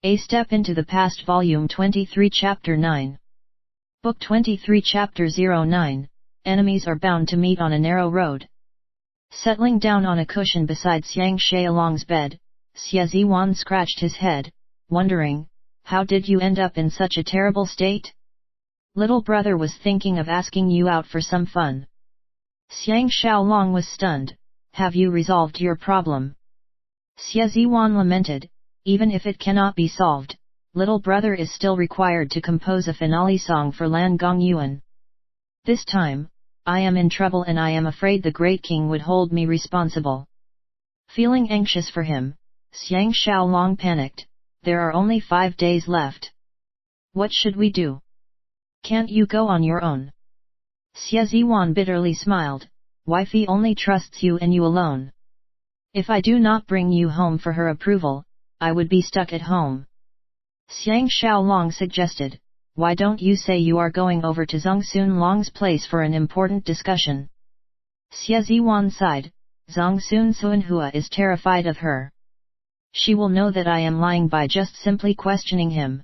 A Step into the Past Volume 23 Chapter 9. Book 23 Chapter 09, Enemies are bound to meet on a narrow road. Settling down on a cushion beside Xiang Xiaolong's bed, Xie Ziwan scratched his head, wondering, how did you end up in such a terrible state? Little brother was thinking of asking you out for some fun. Xiang Xiaolong was stunned. Have you resolved your problem? Xie Ziwan lamented. Even if it cannot be solved, little brother is still required to compose a finale song for Lan Gongyuan. This time, I am in trouble and I am afraid the great king would hold me responsible. Feeling anxious for him, Xiang Xiaolong panicked. There are only 5 days left. What should we do? Can't you go on your own? Xie Ziwan bitterly smiled. Wifey only trusts you and you alone. If I do not bring you home for her approval, I would be stuck at home. Xiang Xiaolong suggested, why don't you say you are going over to Zongsun Long's place for an important discussion? Xie Ziwan sighed. Zongsun Suanhua is terrified of her. She will know that I am lying by just simply questioning him.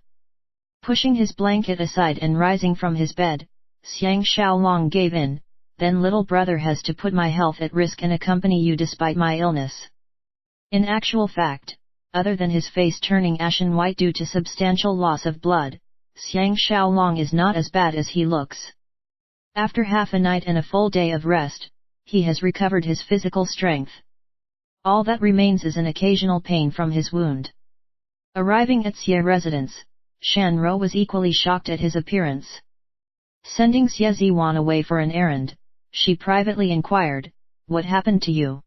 Pushing his blanket aside and rising from his bed, Xiang Xiaolong gave in. Then little brother has to put my health at risk and accompany you despite my illness. In actual fact, other than his face turning ashen white due to substantial loss of blood, Xiang Xiaolong is not as bad as he looks. After half a night and a full day of rest, he has recovered his physical strength. All that remains is an occasional pain from his wound. Arriving at Xie residence, Shan Ro was equally shocked at his appearance. Sending Xie Ziwan away for an errand, she privately inquired, what happened to you?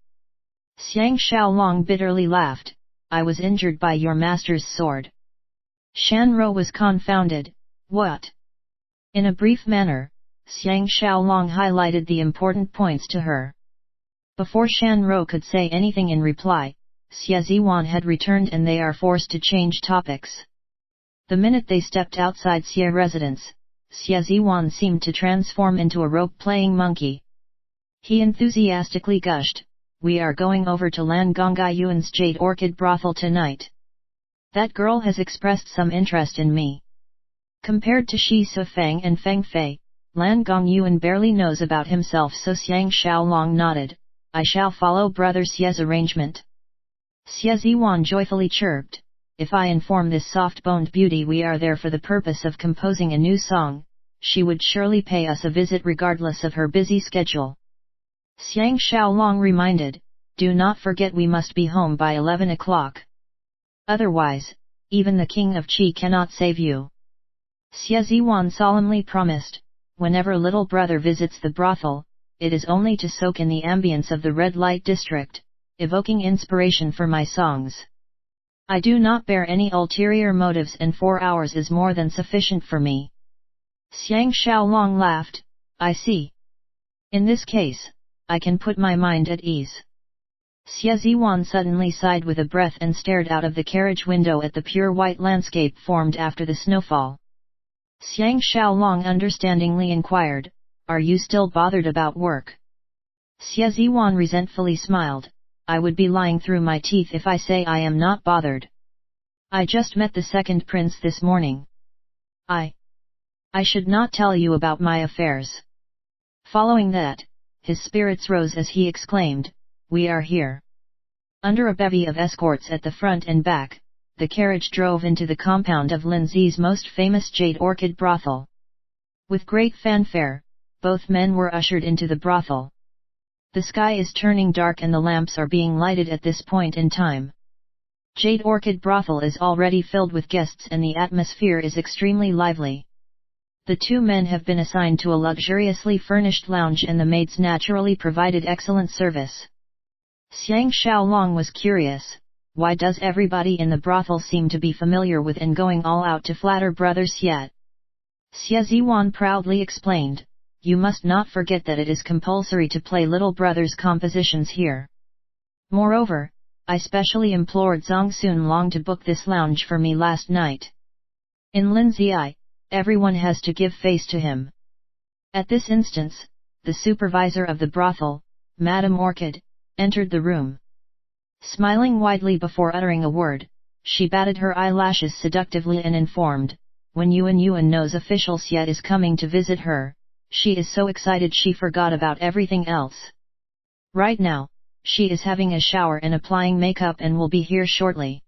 Xiang Xiaolong bitterly laughed. I was injured by your master's sword. Shan Ro was confounded. What? In a brief manner, Xiang Xiaolong highlighted the important points to her. Before Shan Ro could say anything in reply, Xie Ziwan had returned and they are forced to change topics. The minute they stepped outside Xie residence, Xie Ziwan seemed to transform into a rope-playing monkey. He enthusiastically gushed. We are going over to Lan Gongyuan's Jade Orchid brothel tonight. That girl has expressed some interest in me. Compared to Shi Sufang and Feng Fei, Lan Gongyuan barely knows about himself, so Xiang Xiaolong nodded. I shall follow brother Xie's arrangement. Xie Ziwan joyfully chirped. If I inform this soft-boned beauty we are there for the purpose of composing a new song, she would surely pay us a visit regardless of her busy schedule. Xiang Xiaolong reminded, do not forget we must be home by 11 o'clock. Otherwise, even the king of Qi cannot save you. Xie Ziwan solemnly promised, whenever little brother visits the brothel, it is only to soak in the ambience of the red light district, evoking inspiration for my songs. I do not bear any ulterior motives and 4 hours is more than sufficient for me. Xiang Xiaolong laughed, I see. In this case, I can put my mind at ease. Xie Ziwan suddenly sighed with a breath and stared out of the carriage window at the pure white landscape formed after the snowfall. Xiang Xiaolong understandingly inquired, are you still bothered about work? Xie Ziwan resentfully smiled, I would be lying through my teeth if I say I am not bothered. I just met the second prince this morning. I should not tell you about my affairs. Following that, his spirits rose as he exclaimed, we are here. Under a bevy of escorts at the front and back, the carriage drove into the compound of Linzi's most famous Jade Orchid brothel. With great fanfare, both men were ushered into the brothel. The sky is turning dark and the lamps are being lighted at this point in time. Jade Orchid brothel is already filled with guests and the atmosphere is extremely lively. The 2 men have been assigned to a luxuriously furnished lounge and the maids naturally provided excellent service. Xiang Xiaolong was curious, why does everybody in the brothel seem to be familiar with and going all out to flatter brother Xie? Xie Ziwan proudly explained, you must not forget that it is compulsory to play little brother's compositions here. Moreover, I specially implored Zongsun Long to book this lounge for me last night. In Linzi, everyone has to give face to him. At this instance, the supervisor of the brothel, Madame Orchid, entered the room. Smiling widely before uttering a word, she batted her eyelashes seductively and informed, when Yuan knows official Xie is coming to visit her, she is so excited she forgot about everything else. Right now, she is having a shower and applying makeup and will be here shortly.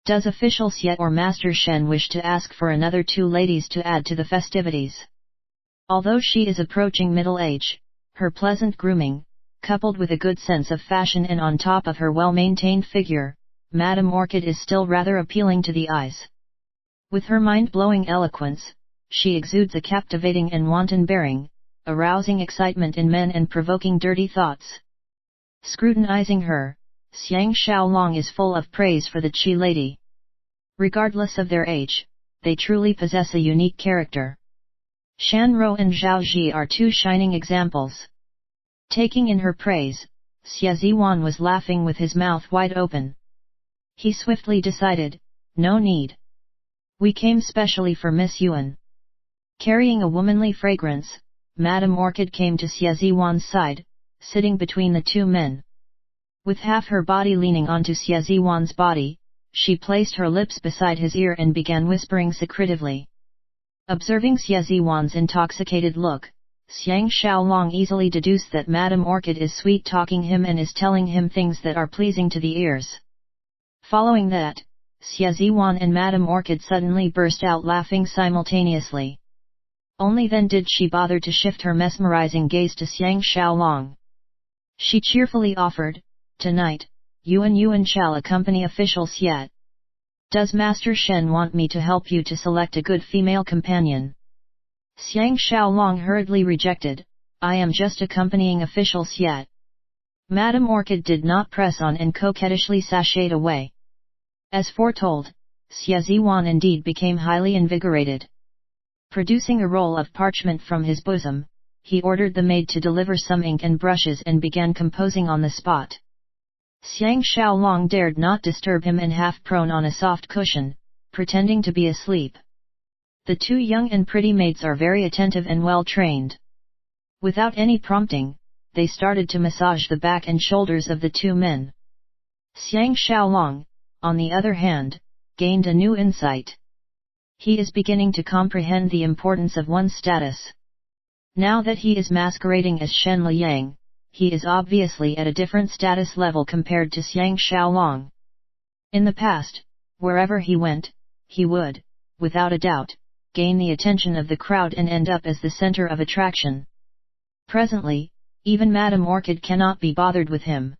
Does official Xie or Master Shen wish to ask for another 2 ladies to add to the festivities? Although she is approaching middle age, her pleasant grooming, coupled with a good sense of fashion and on top of her well-maintained figure, Madame Orchid is still rather appealing to the eyes. With her mind-blowing eloquence, she exudes a captivating and wanton bearing, arousing excitement in men and provoking dirty thoughts. Scrutinizing her, Xiang Xiaolong is full of praise for the Qi lady. Regardless of their age, they truly possess a unique character. Shan Rou and Zhao Ji are 2 shining examples. Taking in her praise, Xie Ziwan was laughing with his mouth wide open. He swiftly decided, no need. We came specially for Miss Yuan. Carrying a womanly fragrance, Madame Orchid came to Xie Ziwan's side, sitting between the 2 men. With half her body leaning onto Xie Ziwan's body, she placed her lips beside his ear and began whispering secretively. Observing Xie Ziwan's intoxicated look, Xiang Xiaolong easily deduced that Madame Orchid is sweet-talking him and is telling him things that are pleasing to the ears. Following that, Xie Ziwan and Madame Orchid suddenly burst out laughing simultaneously. Only then did she bother to shift her mesmerizing gaze to Xiang Xiaolong. She cheerfully offered, tonight, Yuan shall accompany official Xie. Does Master Shen want me to help you to select a good female companion? Xiang Xiaolong hurriedly rejected, I am just accompanying official Xie. Madame Orchid did not press on and coquettishly sashayed away. As foretold, Xie Ziwan indeed became highly invigorated. Producing a roll of parchment from his bosom, he ordered the maid to deliver some ink and brushes and began composing on the spot. Xiang Xiaolong dared not disturb him and half prone on a soft cushion, pretending to be asleep. The 2 young and pretty maids are very attentive and well trained. Without any prompting, they started to massage the back and shoulders of the 2 men. Xiang Xiaolong, on the other hand, gained a new insight. He is beginning to comprehend the importance of one's status. Now that he is masquerading as Shen Liang, he is obviously at a different status level compared to Xiang Xiaolong. In the past, wherever he went, he would, without a doubt, gain the attention of the crowd and end up as the center of attraction. Presently, even Madame Orchid cannot be bothered with him.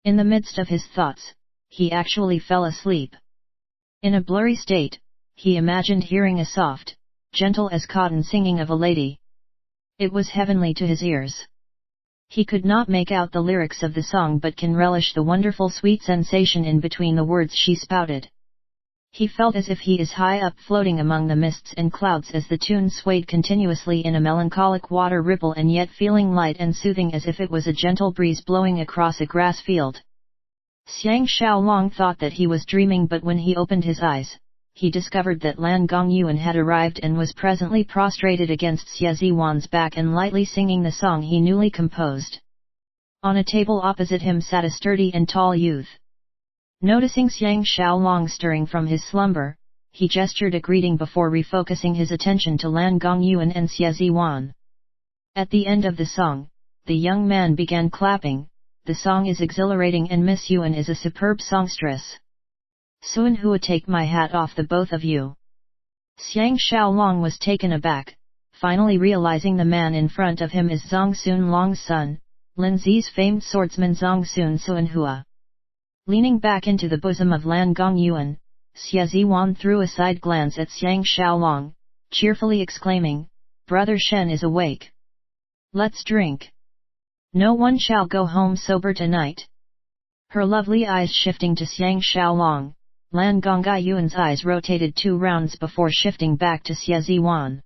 In the midst of his thoughts, he actually fell asleep. In a blurry state, he imagined hearing a soft, gentle as cotton singing of a lady. It was heavenly to his ears. He could not make out the lyrics of the song but can relish the wonderful sweet sensation in between the words she spouted. He felt as if he is high up floating among the mists and clouds as the tune swayed continuously in a melancholic water ripple and yet feeling light and soothing as if it was a gentle breeze blowing across a grass field. Xiang Xiaolong thought that he was dreaming, but when he opened his eyes, he discovered that Lan Gongyuan had arrived and was presently prostrated against Xie Ziwan's back and lightly singing the song he newly composed. On a table opposite him sat a sturdy and tall youth. Noticing Xiang Xiaolong stirring from his slumber, he gestured a greeting before refocusing his attention to Lan Gongyuan and Xie Ziwan. At the end of the song, the young man began clapping. The song is exhilarating and Miss Yuan is a superb songstress. Suanhua, take my hat off the both of you. Xiang Xiaolong was taken aback, finally realizing the man in front of him is Zongsun Long's son, Lin Zi's famed swordsman Zongsun Suanhua. Leaning back into the bosom of Lan Gongyuan, Xie Ziwan threw a side glance at Xiang Xiaolong, cheerfully exclaiming, Brother Shen is awake. Let's drink. No one shall go home sober tonight. Her lovely eyes shifting to Xiang Xiaolong, Lan Gongyuan's eyes rotated 2 rounds before shifting back to Xie Ziwan.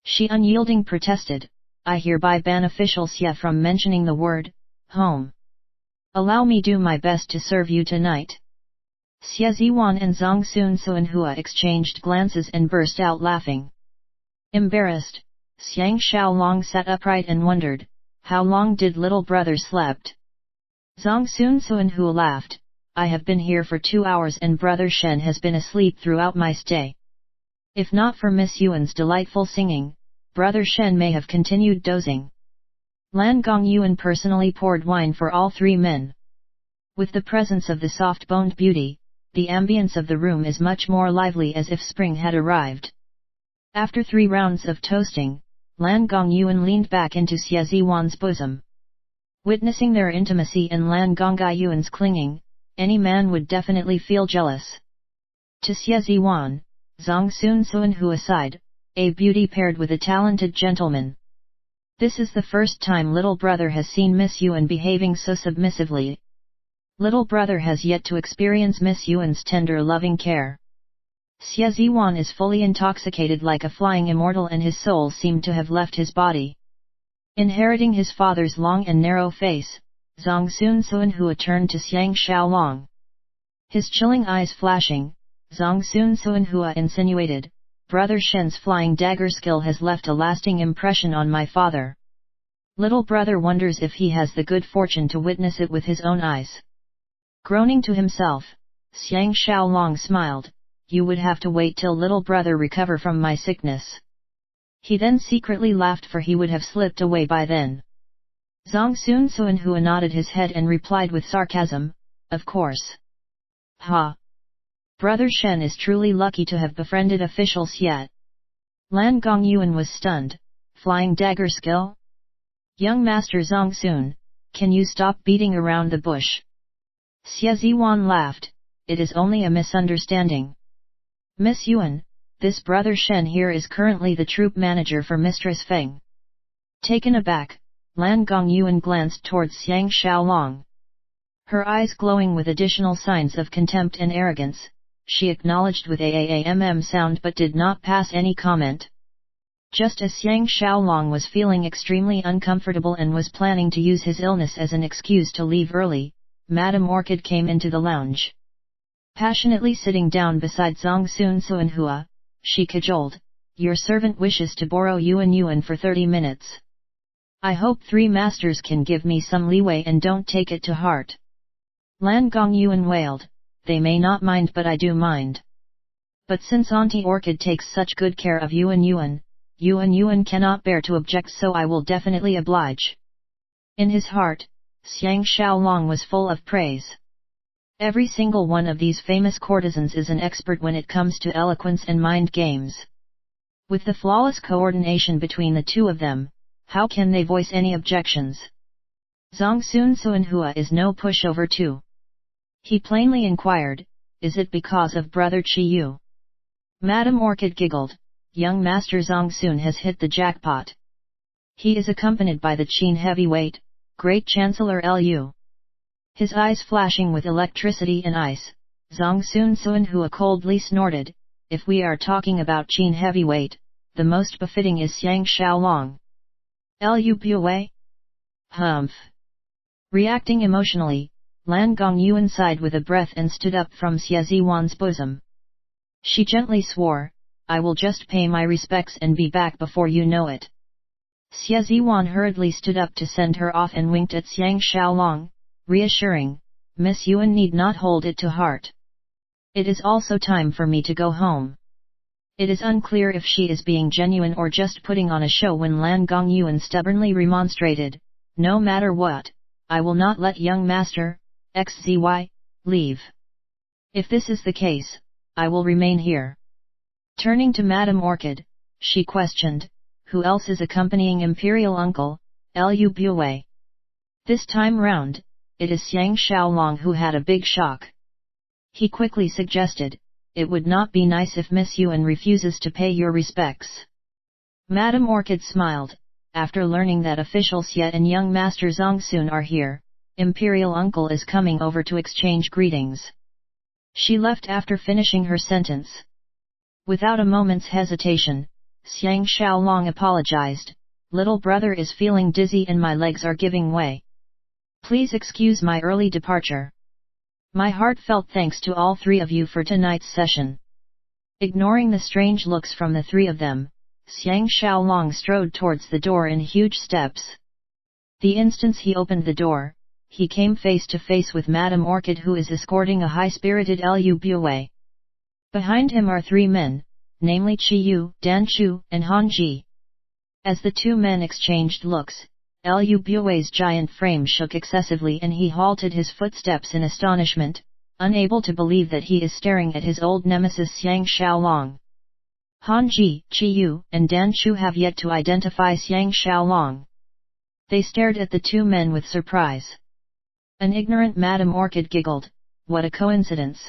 She unyielding protested, I hereby ban official Xie from mentioning the word, home. Allow me do my best to serve you tonight. Xie Ziwan and Zongsun Suanhua exchanged glances and burst out laughing. Embarrassed, Xiang Xiaolong sat upright and wondered, how long did little brother slept? Zongsun Suanhua laughed, I have been here for 2 hours and Brother Shen has been asleep throughout my stay. If not for Miss Yuan's delightful singing, Brother Shen may have continued dozing. Lan Gongyuan personally poured wine for all 3 men. With the presence of the soft-boned beauty, the ambience of the room is much more lively as if spring had arrived. After 3 rounds of toasting, Lan Gongyuan leaned back into Xie Ziwan's bosom. Witnessing their intimacy and Lan Gongyuan's clinging, any man would definitely feel jealous. To Xie Ziwan, Zhang Sun who aside, a beauty paired with a talented gentleman. This is the first time little brother has seen Miss Yuan behaving so submissively. Little brother has yet to experience Miss Yuan's tender loving care. Xie Ziwan is fully intoxicated like a flying immortal and his soul seemed to have left his body. Inheriting his father's long and narrow face, Zhang Sun Hua turned to Xiang Xiaolong. His chilling eyes flashing, Zhang Sun Hua insinuated, Brother Shen's flying dagger skill has left a lasting impression on my father. Little brother wonders if he has the good fortune to witness it with his own eyes. Groaning to himself, Xiang Xiaolong smiled, you would have to wait till little brother recover from my sickness. He then secretly laughed for he would have slipped away by then. Zhang Sun Hua nodded his head and replied with sarcasm, of course. Ha! Brother Shen is truly lucky to have befriended official Xie. Lan Gongyuan was stunned, flying dagger skill? Young Master Zhang Sun, can you stop beating around the bush? Xie Ziwan laughed, it is only a misunderstanding. Miss Yuan, this Brother Shen here is currently the troop manager for Mistress Feng. Taken aback, Lan Gongyuan glanced towards Xiang Xiaolong. Her eyes glowing with additional signs of contempt and arrogance, she acknowledged with a sound but did not pass any comment. Just as Xiang Xiaolong was feeling extremely uncomfortable and was planning to use his illness as an excuse to leave early, Madame Orchid came into the lounge. Passionately sitting down beside Zhang Sun Hua, she cajoled, your servant wishes to borrow Yuan for 30 minutes. I hope 3 masters can give me some leeway and don't take it to heart. Lan Gongyuan wailed, they may not mind but I do mind. But since Auntie Orchid takes such good care of Yuan cannot bear to object so I will definitely oblige. In his heart, Xiang Xiaolong was full of praise. Every single one of these famous courtesans is an expert when it comes to eloquence and mind games. With the flawless coordination between the two of them, how can they voice any objections? Zhang Sun Hua is no pushover too. He plainly inquired, is it because of Brother Chi Yu? Madame Orchid giggled, young Master Zhang Sun has hit the jackpot. He is accompanied by the Qin heavyweight, Great Chancellor Lu. His eyes flashing with electricity and ice, Zhang Sun Hua coldly snorted, if we are talking about Qin heavyweight, the most befitting is Xiang Xiaolong. Lu Bue? Humph. Reacting emotionally, Lan Gongyuan sighed with a breath and stood up from Xie Ziwan's bosom. She gently swore, I will just pay my respects and be back before you know it. Xie Ziwan hurriedly stood up to send her off and winked at Xiang Xiaolong, reassuring, Miss Yuan need not hold it to heart. It is also time for me to go home. It is unclear if she is being genuine or just putting on a show when Lan Gongyuan stubbornly remonstrated, no matter what, I will not let young Master, XZY, leave. If this is the case, I will remain here. Turning to Madame Orchid, she questioned, who else is accompanying Imperial Uncle, Lu Bue? This time round, it is Xiang Xiaolong who had a big shock. He quickly suggested, it would not be nice if Miss Yuan refuses to pay your respects. Madame Orchid smiled, after learning that official Xie and young Master Zhang Sun are here, Imperial Uncle is coming over to exchange greetings. She left after finishing her sentence. Without a moment's hesitation, Xiang Xiaolong apologized, little brother is feeling dizzy and my legs are giving way. Please excuse my early departure. My heartfelt thanks to all 3 of you for tonight's session. Ignoring the strange looks from the 3 of them, Xiang Xiaolong strode towards the door in huge steps. The instant he opened the door, he came face to face with Madame Orchid, who is escorting a high-spirited Liu Bue. Behind him are three men, namely Chi Yu, Dan Chu, and Han Ji. As the two men exchanged looks, Liu Bue's giant frame shook excessively and he halted his footsteps in astonishment, unable to believe that he is staring at his old nemesis Xiang Xiaolong. Han Ji, Chi Yu, and Dan Chu have yet to identify Xiang Xiaolong. They stared at the two men with surprise. An ignorant Madame Orchid giggled, "What a coincidence!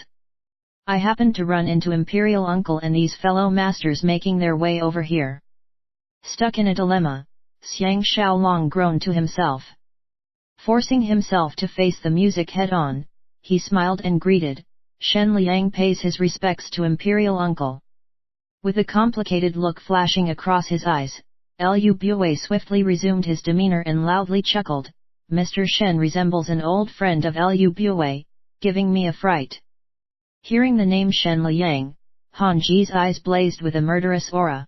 I happened to run into Imperial Uncle and these fellow masters making their way over here." Stuck in a dilemma, Xiang Xiaolong groaned to himself. Forcing himself to face the music head-on, he smiled and greeted, "Shen Liang pays his respects to Imperial Uncle." With a complicated look flashing across his eyes, Liu Bue swiftly resumed his demeanor and loudly chuckled, "Mr. Shen resembles an old friend of Liu Bue, giving me a fright." Hearing the name Shen Liang, Han Ji's eyes blazed with a murderous aura.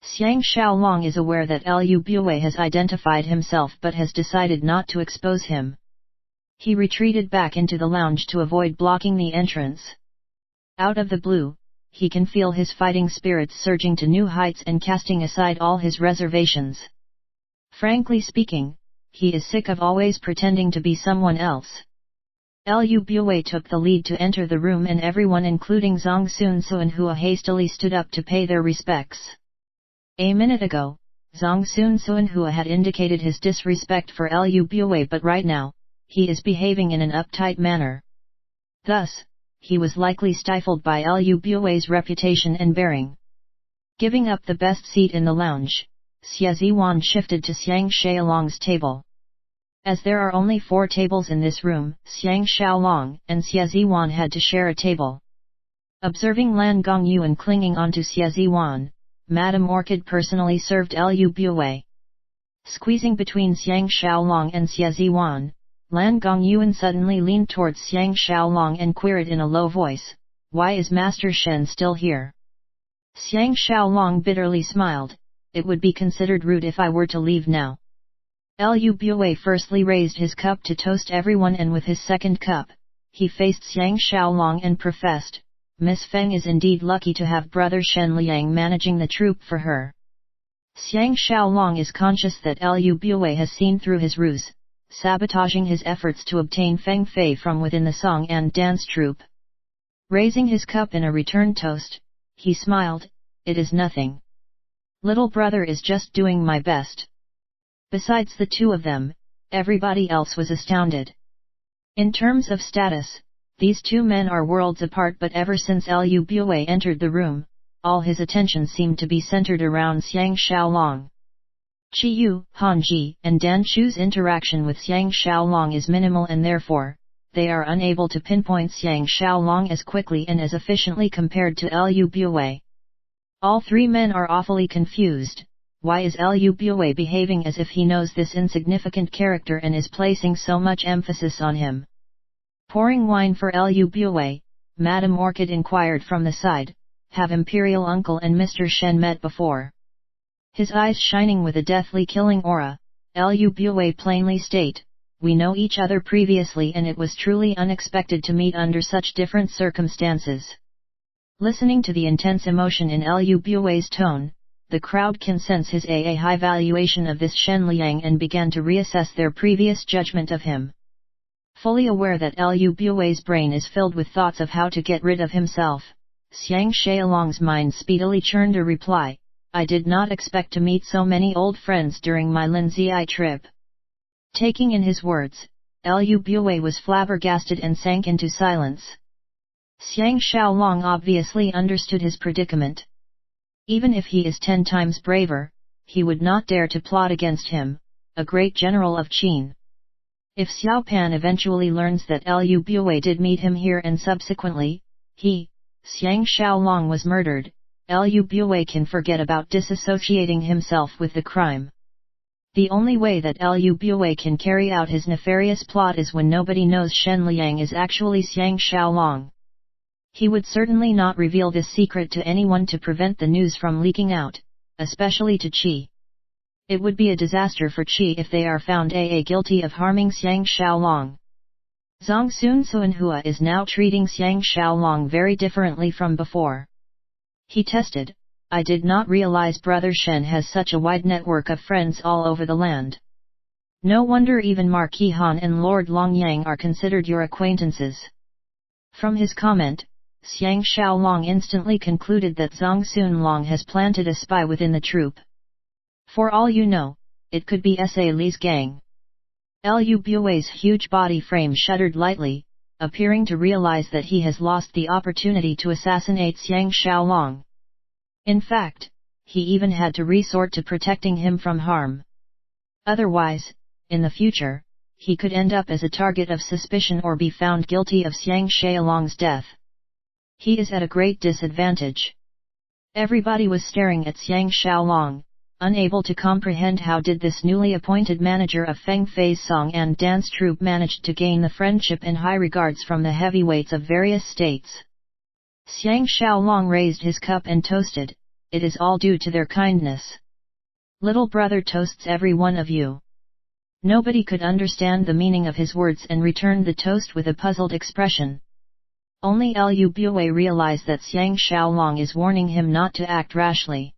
Xiang Xiaolong is aware that Liu Bue has identified himself but has decided not to expose him. He retreated back into the lounge to avoid blocking the entrance. Out of the blue, he can feel his fighting spirits surging to new heights and casting aside all his reservations. Frankly speaking, he is sick of always pretending to be someone else. Liu Bue took the lead to enter the room and everyone including Zhang Sunsuanhua hastily stood up to pay their respects. A minute ago, Zhang Sunsuanhua had indicated his disrespect for Liu Bue, but right now, he is behaving in an uptight manner. Thus, he was likely stifled by Liu Bue's reputation and bearing. Giving up the best seat in the lounge, Xie Ziwan shifted to Xiang Xiaolong's table. As there are only 4 tables in this room, Xiang Xiaolong and Xie Ziwan had to share a table. Observing Lan Gongyuan clinging onto Xie Ziwan, Madame Orchid personally served Liu Bue. Squeezing between Xiang Xiaolong and Xie Ziwan, Lan Gongyuan suddenly leaned towards Xiang Xiaolong and queried in a low voice, "Why is Master Shen still here?" Xiang Xiaolong bitterly smiled, "It would be considered rude if I were to leave now." Liu Bue firstly raised his cup to toast everyone and with his second cup, he faced Xiang Xiaolong and professed, "Miss Feng is indeed lucky to have brother Shen Liang managing the troop for her." Xiang Xiaolong is conscious that Liu Bue has seen through his ruse, sabotaging his efforts to obtain Feng Fei from within the song and dance troupe. Raising his cup in a return toast, he smiled, "It is nothing. Little brother is just doing my best." Besides the two of them, everybody else was astounded. In terms of status, these two men are worlds apart, but ever since Liu Bue entered the room, all his attention seemed to be centered around Xiang Xiaolong. Chi Yu, Han Ji, and Dan Chu's interaction with Xiang Xiaolong is minimal and therefore, they are unable to pinpoint Xiang Xiaolong as quickly and as efficiently compared to Liu Bue. All 3 men are awfully confused. Why is Liu Bue behaving as if he knows this insignificant character and is placing so much emphasis on him? Pouring wine for Liu Bue, Madame Orchid inquired from the side, "Have Imperial Uncle and Mr. Shen met before?" His eyes shining with a deathly killing aura, Liu Bue plainly state, "We know each other previously and it was truly unexpected to meet under such different circumstances." Listening to the intense emotion in Liu Bue's tone, the crowd can sense his high valuation of this Shen Liang and began to reassess their previous judgment of him. Fully aware that Liu Bue's brain is filled with thoughts of how to get rid of himself, Xiang Xiaolong's mind speedily churned a reply, "I did not expect to meet so many old friends during my Linzai trip." Taking in his words, Liu Bue was flabbergasted and sank into silence. Xiang Xiaolong obviously understood his predicament. Even if he is 10 times braver, he would not dare to plot against him, a great general of Qin. If Xiao Pan eventually learns that Liu Bue did meet him here and subsequently, Xiang Xiaolong was murdered, Liu Bue can forget about disassociating himself with the crime. The only way that Liu Bue can carry out his nefarious plot is when nobody knows Shen Liang is actually Xiang Xiaolong. He would certainly not reveal this secret to anyone to prevent the news from leaking out, especially to Qi. It would be a disaster for Qi if they are found guilty of harming Xiang Xiaolong. Zongsun Suanhua is now treating Xiang Xiaolong very differently from before. He tested, I did not realize Brother Shen has such a wide network of friends all over the land. No wonder even Marquis Han and Lord Longyang are considered your acquaintances. From his comment, Xiang Xiaolong instantly concluded that Zongsun Long has planted a spy within the troop. For all you know, it could be S.A. Li's gang. Lu Bui's huge body frame shuddered lightly, appearing to realize that he has lost the opportunity to assassinate Xiang Xiaolong. In fact, he even had to resort to protecting him from harm. Otherwise, in the future, he could end up as a target of suspicion or be found guilty of Xiang Xiaolong's death. He is at a great disadvantage. Everybody was staring at Xiang Xiaolong, unable to comprehend how did this newly appointed manager of Feng Fei's song and dance troupe managed to gain the friendship and high regards from the heavyweights of various states. Xiang Xiaolong raised his cup and toasted, it is all due to their kindness. Little brother toasts every one of you. Nobody could understand the meaning of his words and returned the toast with a puzzled expression. Only Lu Bue realized that Xiang Xiaolong is warning him not to act rashly.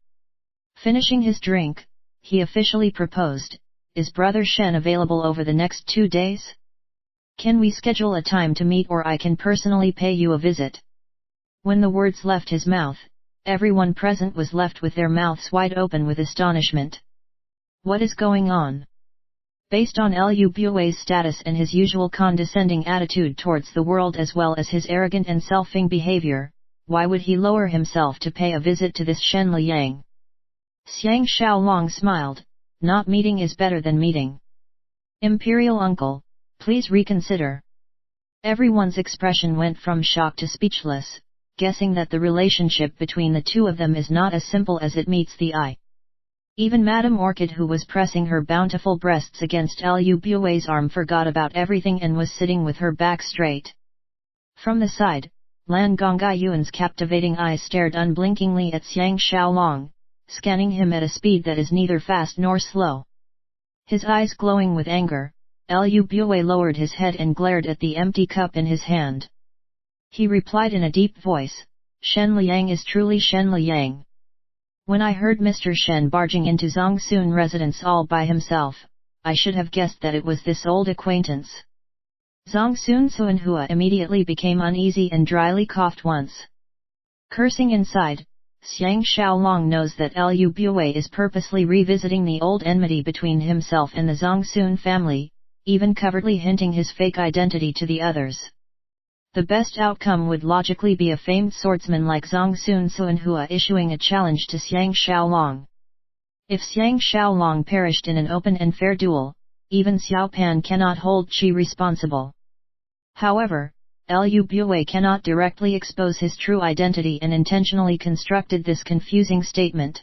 Finishing his drink, he officially proposed, is Brother Shen available over the next 2 days? Can we schedule a time to meet or I can personally pay you a visit? When the words left his mouth, everyone present was left with their mouths wide open with astonishment. What is going on? Based on Lu Bue's status and his usual condescending attitude towards the world as well as his arrogant and selfing behavior, why would he lower himself to pay a visit to this Shen Liang? Xiang Xiaolong smiled, not meeting is better than meeting. Imperial uncle, please reconsider. Everyone's expression went from shock to speechless, guessing that the relationship between the two of them is not as simple as it meets the eye. Even Madame Orchid, who was pressing her bountiful breasts against Lu Bue's arm, forgot about everything and was sitting with her back straight. From the side, Lan Gongayuan's captivating eyes stared unblinkingly at Xiang Xiaolong, scanning him at a speed that is neither fast nor slow. His eyes glowing with anger, Lu Bue lowered his head and glared at the empty cup in his hand. He replied in a deep voice, Shen Liang is truly Shen Liang. When I heard Mr. Shen barging into Zongsun residence all by himself, I should have guessed that it was this old acquaintance. Zongsun Suanhua immediately became uneasy and dryly coughed once. Cursing inside, Xiang Xiaolong knows that Lu Bue is purposely revisiting the old enmity between himself and the Zongsun family, even covertly hinting his fake identity to the others. The best outcome would logically be a famed swordsman like Zongsun Suanhua issuing a challenge to Xiang Xiaolong. If Xiang Xiaolong perished in an open and fair duel, even Xiao Pan cannot hold Qi responsible. However, Lu Bue cannot directly expose his true identity and intentionally constructed this confusing statement.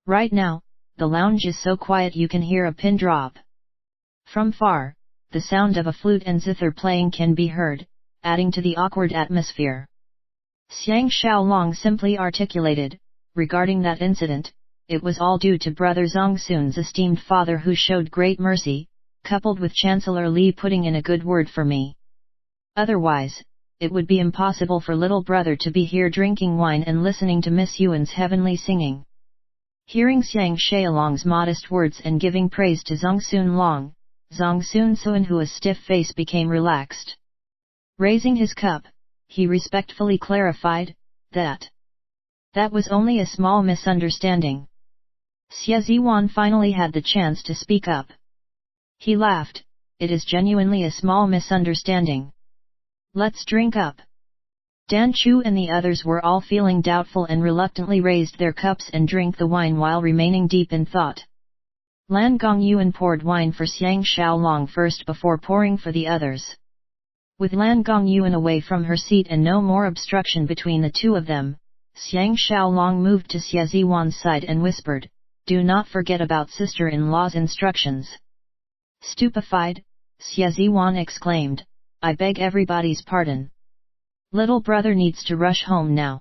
Right now, the lounge is so quiet you can hear a pin drop. From far, the sound of a flute and zither playing can be heard, adding to the awkward atmosphere. Xiang Xiaolong simply articulated, regarding that incident, it was all due to Brother Zongsun's esteemed father who showed great mercy, coupled with Chancellor Li putting in a good word for me. Otherwise, it would be impossible for little brother to be here drinking wine and listening to Miss Yuan's heavenly singing. Hearing Xiang Xiaolong's modest words and giving praise to Zongsun Long, Zongsun Suanhua's stiff face became relaxed. Raising his cup, he respectfully clarified, that was only a small misunderstanding. Xie Ziwan finally had the chance to speak up. He laughed, it is genuinely a small misunderstanding. Let's drink up. Dan Chu and the others were all feeling doubtful and reluctantly raised their cups and drank the wine while remaining deep in thought. Lan Gongyuan poured wine for Xiang Xiaolong first before pouring for the others. With Lan Gongyuan away from her seat and no more obstruction between the two of them, Xiang Xiaolong moved to Xie Ziwan's side and whispered, do not forget about sister-in-law's instructions. Stupefied, Xie Ziwan exclaimed, I beg everybody's pardon. Little brother needs to rush home now.